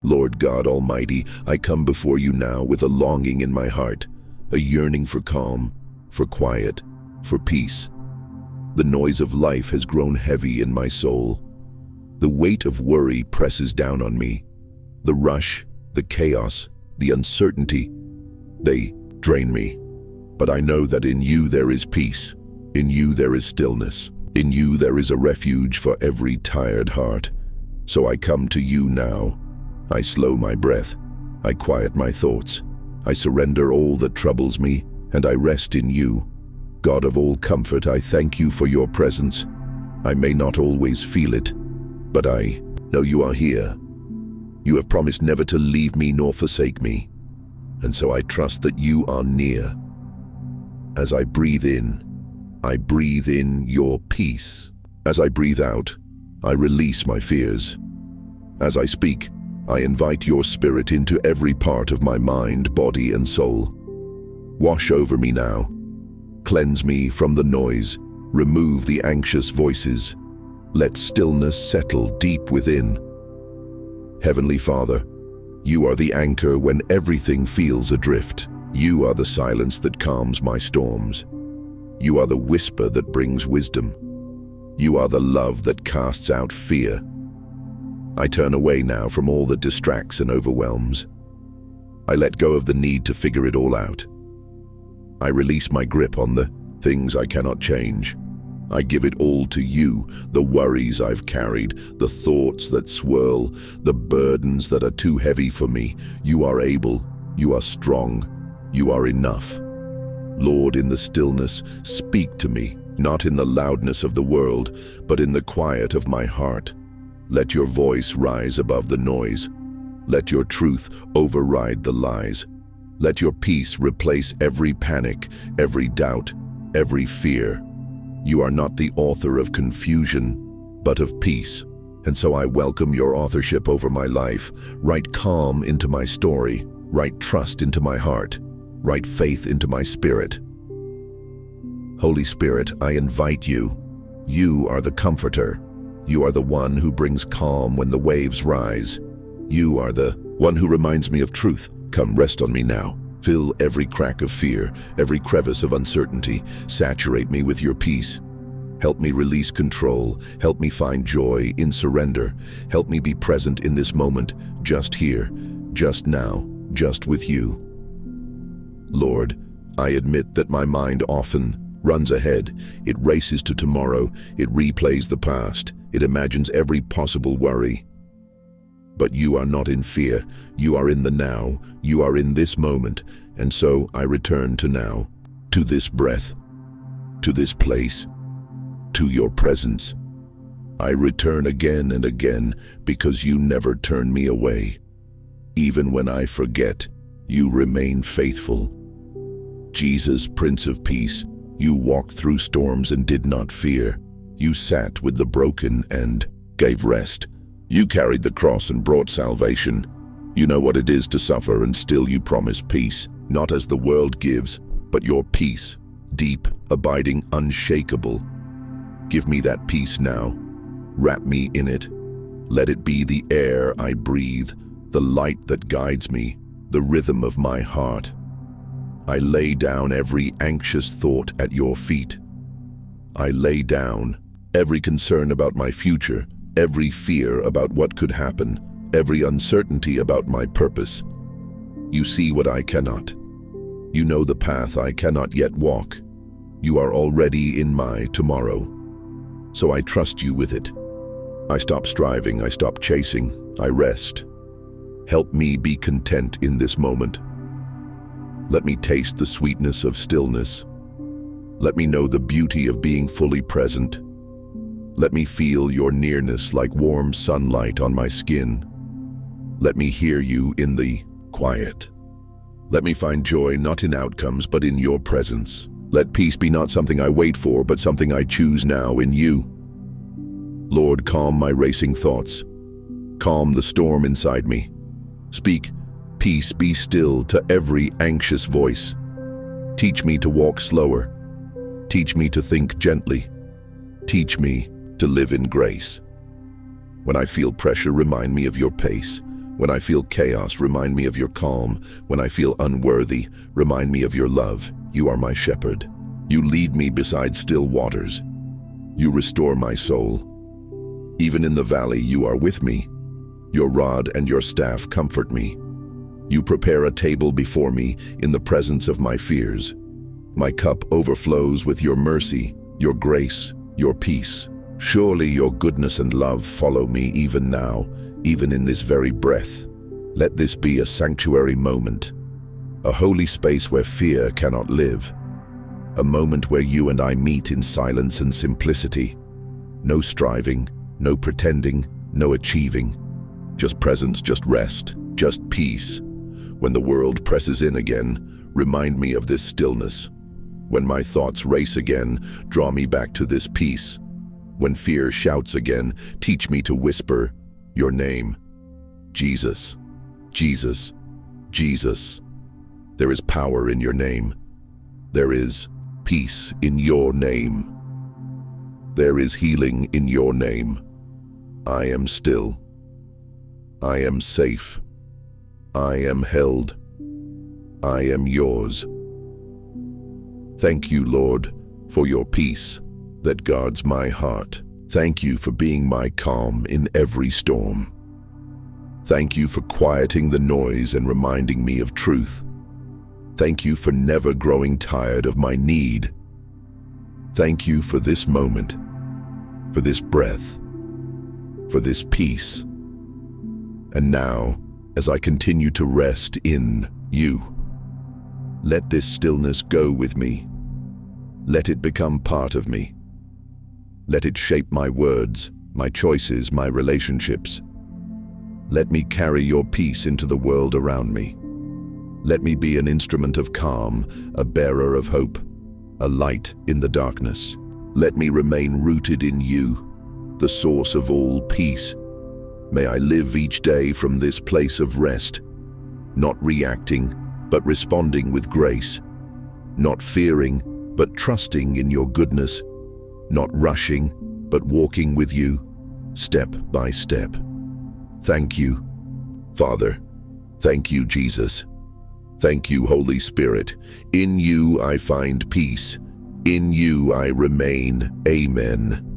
Lord God Almighty, I come before you now with a longing in my heart, a yearning for calm, for quiet, for peace. The noise of life has grown heavy in my soul. The weight of worry presses down on me. The rush, the chaos, the uncertainty, they drain me. But I know that in you there is peace. In you there is stillness. In you there is a refuge for every tired heart. So I come to you now. I slow my breath. I quiet my thoughts. I surrender all that troubles me, and I rest in you. God of all comfort, I thank you for your presence. I may not always feel it, but I know you are here. You have promised never to leave me nor forsake me, and so I trust that you are near. As I breathe in your peace. As I breathe out, I release my fears. As I speak, I invite your spirit into every part of my mind, body, and soul. Wash over me now. Cleanse me from the noise. Remove the anxious voices. Let stillness settle deep within. Heavenly Father, you are the anchor when everything feels adrift. You are the silence that calms my storms. You are the whisper that brings wisdom. You are the love that casts out fear. I turn away now from all that distracts and overwhelms. I let go of the need to figure it all out. I release my grip on the things I cannot change. I give it all to you, the worries I've carried, the thoughts that swirl, the burdens that are too heavy for me. You are able, you are strong, you are enough. Lord, in the stillness, speak to me, not in the loudness of the world, but in the quiet of my heart. Let your voice rise above the noise. Let your truth override the lies. Let your peace replace every panic, every doubt, every fear. You are not the author of confusion, but of peace. And so I welcome your authorship over my life. Write calm into my story. Write trust into my heart. Write faith into my spirit. Holy Spirit, I invite you. You are the comforter. You are the one who brings calm when the waves rise. You are the one who reminds me of truth. Come, rest on me now. Fill every crack of fear, every crevice of uncertainty. Saturate me with your peace. Help me release control. Help me find joy in surrender. Help me be present in this moment, just here, just now, just with you. Lord, I admit that my mind often runs ahead. It races to tomorrow. It replays the past. It imagines every possible worry. But you are not in fear. You are in the now. You are in this moment. And so I return to now, to this breath, to this place, to your presence. I return again and again because you never turn me away. Even when I forget, you remain faithful. Jesus, Prince of Peace, you walked through storms and did not fear. You sat with the broken and gave rest. You carried the cross and brought salvation. You know what it is to suffer, and still you promise peace, not as the world gives, but your peace, deep, abiding, unshakable. Give me that peace now. Wrap me in it. Let it be the air I breathe, the light that guides me, the rhythm of my heart. I lay down every anxious thought at your feet. I lay down every concern about my future, every fear about what could happen, every uncertainty about my purpose. You see what I cannot. You know the path I cannot yet walk. You are already in my tomorrow. So I trust you with it. I stop striving, I stop chasing, I rest. Help me be content in this moment. Let me taste the sweetness of stillness. Let me know the beauty of being fully present. Let me feel your nearness like warm sunlight on my skin. Let me hear you in the quiet. Let me find joy not in outcomes but in your presence. Let peace be not something I wait for but something I choose now in you. Lord, calm my racing thoughts. Calm the storm inside me. Speak, peace be still to every anxious voice. Teach me to walk slower. Teach me to think gently. Teach me to live in grace. When I feel pressure, remind me of your pace. When I feel chaos, remind me of your calm. When I feel unworthy, remind me of your love. You are my shepherd. You lead me beside still waters. You restore my soul. Even in the valley, you are with me. Your rod and your staff comfort me. You prepare a table before me in the presence of my fears. My cup overflows with your mercy, your grace, your peace. Surely your goodness and love follow me even now, even in this very breath. Let this be a sanctuary moment, a holy space where fear cannot live, a moment where you and I meet in silence and simplicity. No striving, no pretending, no achieving. Just presence, just rest, just peace. When the world presses in again, remind me of this stillness. When my thoughts race again, draw me back to this peace. When fear shouts again, teach me to whisper your name. Jesus, Jesus, Jesus. There is power in your name. There is peace in your name. There is healing in your name. I am still. I am safe. I am held. I am yours. Thank you, Lord, for your peace that guards my heart. Thank you for being my calm in every storm. Thank you for quieting the noise and reminding me of truth. Thank you for never growing tired of my need. Thank you for this moment, for this breath, for this peace. And now, as I continue to rest in you, let this stillness go with me. Let it become part of me. Let it shape my words, my choices, my relationships. Let me carry your peace into the world around me. Let me be an instrument of calm, a bearer of hope, a light in the darkness. Let me remain rooted in you, the source of all peace. May I live each day from this place of rest, not reacting, but responding with grace, not fearing, but trusting in your goodness, not rushing, but walking with you, step by step. Thank you, Father. Thank you, Jesus. Thank you, Holy Spirit. In you I find peace. In you I remain. Amen.